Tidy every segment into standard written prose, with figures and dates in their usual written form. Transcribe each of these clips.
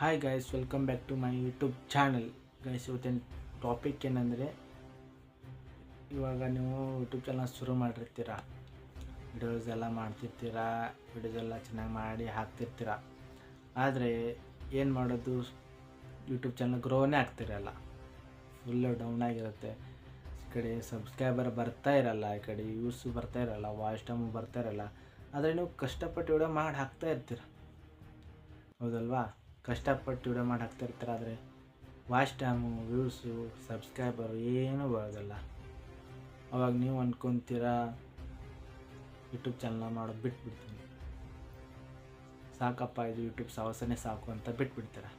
Hi guys, welcome back to my YouTube channel. Guys, ಇವತ್ತಿನ topic ಏನಂದರೆ, ಇವಾಗ ನೀವು ಯೂಟ್ಯೂಬ್ ಚಾನಲ್ ಶುರು ಮಾಡಿರ್ತೀರ, ವಿಡಿಯೋಸ್ ಎಲ್ಲ ಮಾಡ್ತಿರ್ತೀರ, ವಿಡಿಯೋಸ್ ಎಲ್ಲ ಚೆನ್ನಾಗಿ ಮಾಡಿ ಹಾಕ್ತಿರ್ತೀರ. ಆದರೆ ಏನು ಮಾಡೋದು, ಯೂಟ್ಯೂಬ್ ಚಾನಲ್ ಗ್ರೋನೇ ಆಗ್ತಿರಲ್ಲ, ಫುಲ್ಲು ಡೌನ್ ಆಗಿರುತ್ತೆ. ಈ ಕಡೆ ಸಬ್ಸ್ಕ್ರೈಬರ್ ಬರ್ತಾ ಇರಲ್ಲ, ಈ ಕಡೆ ವ್ಯೂಸು ಬರ್ತಾ ಇರಲ್ಲ, ವಾಚ್ ಟೈಮು ಬರ್ತಾ ಇರಲ್ಲ. ಆದರೆ ನೀವು ಕಷ್ಟಪಟ್ಟು ವಿಡಿಯೋ ಮಾಡಿ ಹಾಕ್ತಾ ಇರ್ತೀರ, ಹೌದಲ್ವಾ? ಕಷ್ಟಪಟ್ಟು ವಿಡಿಯೋ ಮಾಡಿ ಹಾಕ್ತಾ ಇರ್ತಾರೆ, ಆದರೆ ವಾಚ್ ಟೈಮು, ವ್ಯೂಸು, ಸಬ್ಸ್ಕ್ರೈಬರು ಏನೂ ಬರೋದಿಲ್ಲ. ಅವಾಗ ನೀವು ಅಂದ್ಕೊತೀರ, ಯೂಟ್ಯೂಬ್ ಚಾನಲ್ ಮಾಡೋದು ಬಿಟ್ಬಿಡ್ತೀನಿ, ಸಾಕಪ್ಪ ಇದು ಯೂಟ್ಯೂಬ್ ಸಾಹಸನೇ ಸಾಕು ಅಂತ ಬಿಟ್ಬಿಡ್ತಾರೆ.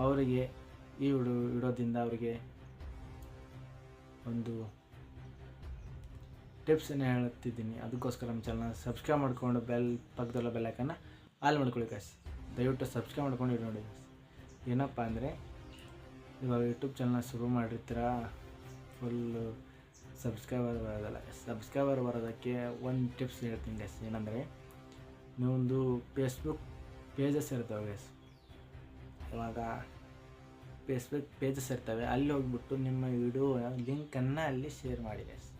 ಅವರಿಗೆ ಈ ವಿಡಿಯೋದಿಂದ ಅವರಿಗೆ ಒಂದು ಟಿಪ್ಸನ್ನು ಹೇಳುತ್ತಿದ್ದೀನಿ. ಅದಕ್ಕೋಸ್ಕರ ನಮ್ಮ ಚಾನಲ್ ಸಬ್ಸ್ಕ್ರೈಬ್ ಮಾಡಿಕೊಂಡು ಪಕ್ಕದಲ್ಲ ಬೆಲ್ ಐಕನ್ನ ಆಲ್ ಮಾಡ್ಕೊಳ್ಳಿ ಗೈಸ್. ದಯವಿಟ್ಟು ಸಬ್ಸ್ಕ್ರೈಬ್ ಮಾಡ್ಕೊಂಡು ನೋಡಿ. ಏನಪ್ಪ ಅಂದರೆ, ಇವಾಗ ಯೂಟ್ಯೂಬ್ ಚಾನಲ್ ಶುರು ಮಾಡಿರ್ತೀರ, ಫುಲ್ಲು ಸಬ್ಸ್ಕ್ರೈಬರ್ ಬರೋದಲ್ಲ. ಸಬ್ಸ್ಕ್ರೈಬರ್ ಬರೋದಕ್ಕೆ ಒಂದು ಟಿಪ್ಸ್ ಹೇಳ್ತೀನಿ ಗೈಸ್. ಏನಂದರೆ, ನೀವೊಂದು ಫೇಸ್ಬುಕ್ ಪೇಜಸ್ ಇರ್ತವೆ ಗೈಸ್. ಇವಾಗ ಫೇಸ್ಬುಕ್ ಪೇಜಸ್ ಇರ್ತವೆ, ಅಲ್ಲಿ ಹೋಗ್ಬಿಟ್ಟು ನಿಮ್ಮ ವಿಡಿಯೋ ಲಿಂಕನ್ನು ಅಲ್ಲಿ ಶೇರ್ ಮಾಡಿ ಗೈಸ್.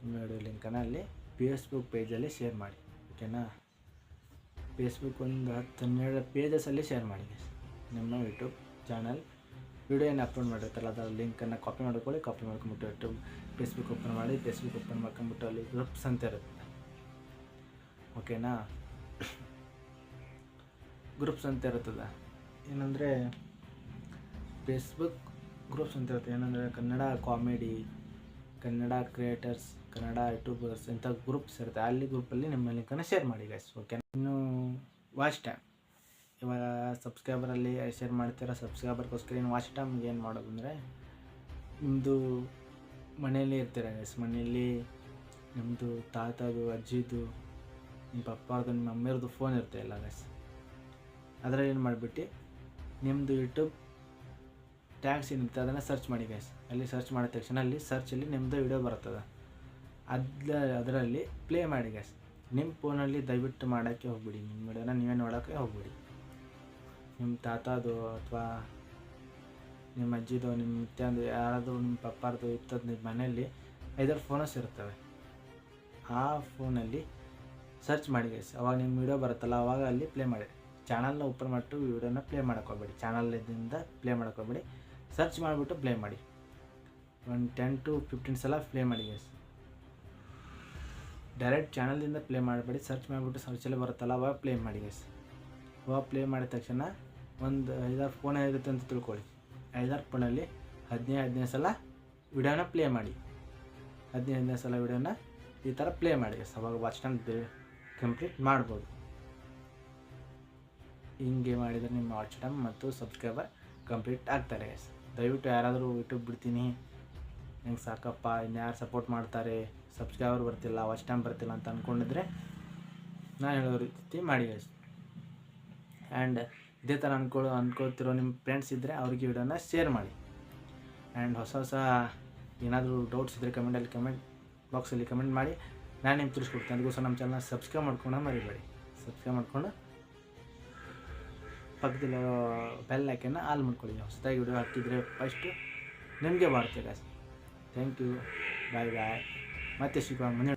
ನಿಮ್ಮ ವಿಡಿಯೋ ಲಿಂಕನ್ನು ಅಲ್ಲಿ ಫೇಸ್ಬುಕ್ ಪೇಜಲ್ಲಿ ಶೇರ್ ಮಾಡಿ, ಓಕೆನಾ? ಫೇಸ್ಬುಕ್ ಒಂದು 10-12 ಪೇಜಸಲ್ಲಿ ಶೇರ್ ಮಾಡಿ ಗೈಸ್. ನಿಮ್ಮ ಯೂಟ್ಯೂಬ್ ಚಾನಲ್ ವಿಡಿಯೋ ಏನು ಅಪ್ಲೋಡ್ ಮಾಡಿರ್ತಾರಲ್ಲ, ಅದರ ಲಿಂಕನ್ನು ಕಾಪಿ ಮಾಡ್ಕೊಂಬಿಟ್ಟು ಯೂಟ್ಯೂಬ್ ಫೇಸ್ಬುಕ್ ಓಪನ್ ಮಾಡಿ, ಫೇಸ್ಬುಕ್ ಓಪನ್ ಮಾಡ್ಕೊಂಬಿಟ್ಟು ಅಲ್ಲಿ ಗ್ರೂಪ್ಸ್ ಅಂತ ಇರುತ್ತೆ, ಓಕೆನಾ? ಗ್ರೂಪ್ಸ್ ಅಂತ ಇರ್ತದೆ. ಏನಂದರೆ ಫೇಸ್ಬುಕ್ ಗ್ರೂಪ್ಸ್ ಅಂತ ಇರುತ್ತೆ. ಏನಂದರೆ Kannada comedy, Kannada creators, Kannada YouTubers ಇಂಥ ಗ್ರೂಪ್ಸ್ ಇರುತ್ತೆ. ಅಲ್ಲಿ ಗ್ರೂಪಲ್ಲಿ ನಿಮ್ಮ ಲಿಂಕನ್ನು ಶೇರ್ ಮಾಡಿ ಗೈಸ್, ಓಕೆ? ಇನ್ನು ವಾಚ್ ಟೈಮ್, ಇವಾಗ ಸಬ್ಸ್ಕ್ರೈಬರಲ್ಲಿ ಶೇರ್ ಮಾಡ್ತೀರ. ಸಬ್ಸ್ಕ್ರೈಬರ್ಗೋಸ್ಕರ ಇನ್ನು ವಾಚ್ ಟೈಮ್ಗೆ ಏನು ಮಾಡೋದು ಅಂದರೆ, ನಿಮ್ಮದು ಮನೆಯಲ್ಲಿ ಇರ್ತೀರ ಗೈಸ್, ಮನೆಯಲ್ಲಿ ನಿಮ್ಮದು ತಾತದು, ಅಜ್ಜಿದು, ನಿಮ್ಮ ಪಪ್ಪಾರ್ದು, ನಿಮ್ಮ ಮಮ್ಮಿಯವ್ರದ್ದು ಫೋನ್ ಇರುತ್ತೆ ಎಲ್ಲ ಗೈಸ್. ಅದರಲ್ಲಿ ಏನು ಮಾಡಿಬಿಟ್ಟು ನಿಮ್ಮದು ಯೂಟ್ಯೂಬ್ ಟ್ಯಾಗ್ಸ್ ಏನಿರುತ್ತೆ ಅದನ್ನು ಸರ್ಚ್ ಮಾಡಿ ಗೈಸ್. ಅಲ್ಲಿ ಸರ್ಚ್ ಮಾಡಿದ ತಕ್ಷಣ ಅಲ್ಲಿ ಸರ್ಚಲ್ಲಿ ನಿಮ್ಮದು ವಿಡಿಯೋ ಬರ್ತದೆ. ಅದರಲ್ಲಿ ಪ್ಲೇ ಮಾಡಿ ಗೈಸ್. ನಿಮ್ಮ ಫೋನಲ್ಲಿ ದಯವಿಟ್ಟು ಮಾಡೋಕ್ಕೆ ಹೋಗ್ಬಿಡಿ, ನಿಮ್ಮ ವಿಡಿಯೋನ ನೀವೇ ನೋಡೋಕ್ಕೆ ಹೋಗ್ಬಿಡಿ. ನಿಮ್ಮ ತಾತದು ಅಥವಾ ನಿಮ್ಮ ಅಜ್ಜಿದು, ನಿಮ್ಮ ಮುತ್ಯಂದು, ಯಾರಾದರೂ ನಿಮ್ಮ ಪಪ್ಪಾರ್ದು ಇರ್ತದೆ ನಿಮ್ಮ ಮನೆಯಲ್ಲಿ 5-6 ಫೋನಸ್ ಇರ್ತವೆ. ಆ ಫೋನಲ್ಲಿ ಸರ್ಚ್ ಮಾಡಿ ಗೈಸ್. ಅವಾಗ ನಿಮ್ಮ ವಿಡಿಯೋ ಬರುತ್ತಲ್ಲ, ಅವಾಗ ಅಲ್ಲಿ ಪ್ಲೇ ಮಾಡಿ. ಚಾನಲ್ನ ಓಪನ್ ಮಾಡಿಟ್ಟು ವಿಡಿಯೋನ ಪ್ಲೇ ಮಾಡೋಕ್ಕೋಗ್ಬೇಡಿ, ಚಾನಲಿಂದ ಪ್ಲೇ ಮಾಡೋಕ್ಕೋಗ್ಬೇಡಿ. ಸರ್ಚ್ ಮಾಡಿಬಿಟ್ಟು ಪ್ಲೇ ಮಾಡಿ. ಒಂದು 10-15 ಸಲ ಪ್ಲೇ ಮಾಡಿ ಗೈಸ್. ಡೈರೆಕ್ಟ್ ಚಾನಲ್ದಿಂದ ಪ್ಲೇ ಮಾಡಬೇಡಿ, ಸರ್ಚ್ ಮಾಡಿಬಿಟ್ಟು ಸರ್ಚಲ್ಲಿ ಬರುತ್ತಲ್ಲ ಅವಾಗ ಪ್ಲೇ ಮಾಡಿ ಗೈಸ್. ಅವಾಗ ಪ್ಲೇ ಮಾಡಿದ ತಕ್ಷಣ ಒಂದು 5-6 ಫೋನ್ ಇರುತ್ತೆ ಅಂತ ತಿಳ್ಕೊಳ್ಳಿ. 5-6 ಫೋನಲ್ಲಿ 15 ಸಲ ವಿಡಿಯೋನ ಪ್ಲೇ ಮಾಡಿ. 15 ಸಲ ವಿಡಿಯೋನ ಈ ಥರ ಪ್ಲೇ ಮಾಡಿ ಗೈಸ್. ಅವಾಗ ವಾಚ್ ಟೈಮ್ ಕಂಪ್ಲೀಟ್ ಮಾಡ್ಬೋದು. ಹಿಂಗೆ ಮಾಡಿದರೆ ನಿಮ್ಮ ವಾಚ್ ಟೈಮ್ ಮತ್ತು ಸಬ್ಸ್ಕ್ರೈಬರ್ ಕಂಪ್ಲೀಟ್ ಆಗ್ತಾರೆ ಗೈಸ್. ದಯವಿಟ್ಟು ಯಾರಾದರೂ ಯೂಟ್ಯೂಬ್ ಬಿಡ್ತೀನಿ, ಹೆಂಗೆ ಸಾಕಪ್ಪ, ಇನ್ಯಾರು ಸಪೋರ್ಟ್ ಮಾಡ್ತಾರೆ, ಸಬ್ಸ್ಕ್ರೈಬರ್ ಬರ್ತಿಲ್ಲ, ವಾಚ್ ಟೈಮ್ ಬರ್ತಿಲ್ಲ ಅಂತ ಅಂದ್ಕೊಂಡಿದ್ರೆ ನಾನು ಹೇಳೋ ರೀತಿ ಮಾಡಿ ಗೈಸ್. ಆ್ಯಂಡ್ ಇದೇ ಥರ ಅಂದ್ಕೊಳ್ತಿರೋ ನಿಮ್ಮ ಫ್ರೆಂಡ್ಸ್ ಇದ್ದರೆ ಅವ್ರಿಗೆ ವಿಡಿಯೋನ ಶೇರ್ ಮಾಡಿ. ಆ್ಯಂಡ್ ಹೊಸ ಏನಾದರೂ ಡೌಟ್ಸ್ ಇದ್ದರೆ ಕಮೆಂಟ್ ಬಾಕ್ಸಲ್ಲಿ ಕಮೆಂಟ್ ಮಾಡಿ, ನಾನು ನಿಮ್ಗೆ ತಿಳಿಸ್ಕೊಡ್ತೀನಿ. ಅದಕ್ಕೋಸ್ಕರ ನಮ್ಮ ಚಾನಲ್ನ ಸಬ್ಸ್ಕ್ರೈಬ್ ಮಾಡ್ಕೊಂಡು ಮರಿಬೇಡಿ. ಸಬ್ಸ್ಕ್ರೈಬ್ ಮಾಡಿಕೊಂಡು ಪಕ್ಕದಲ್ಲಿ ಬೆಲ್ ಐಕನ್ನ ಆಲ್ ಮಾಡ್ಕೊಳ್ಳಿ. ಹೊಸದಾಗಿ ವಿಡಿಯೋ ಹಾಕಿದರೆ ಫಸ್ಟು ನಿಮಗೆ ಬರುತ್ತೆ ಗೈಸ್. ಥ್ಯಾಂಕ್ ಯು, ಬಾಯ್. ಮತ್ತೆ ಸಿಗೋಣ ಮುಂದೆ.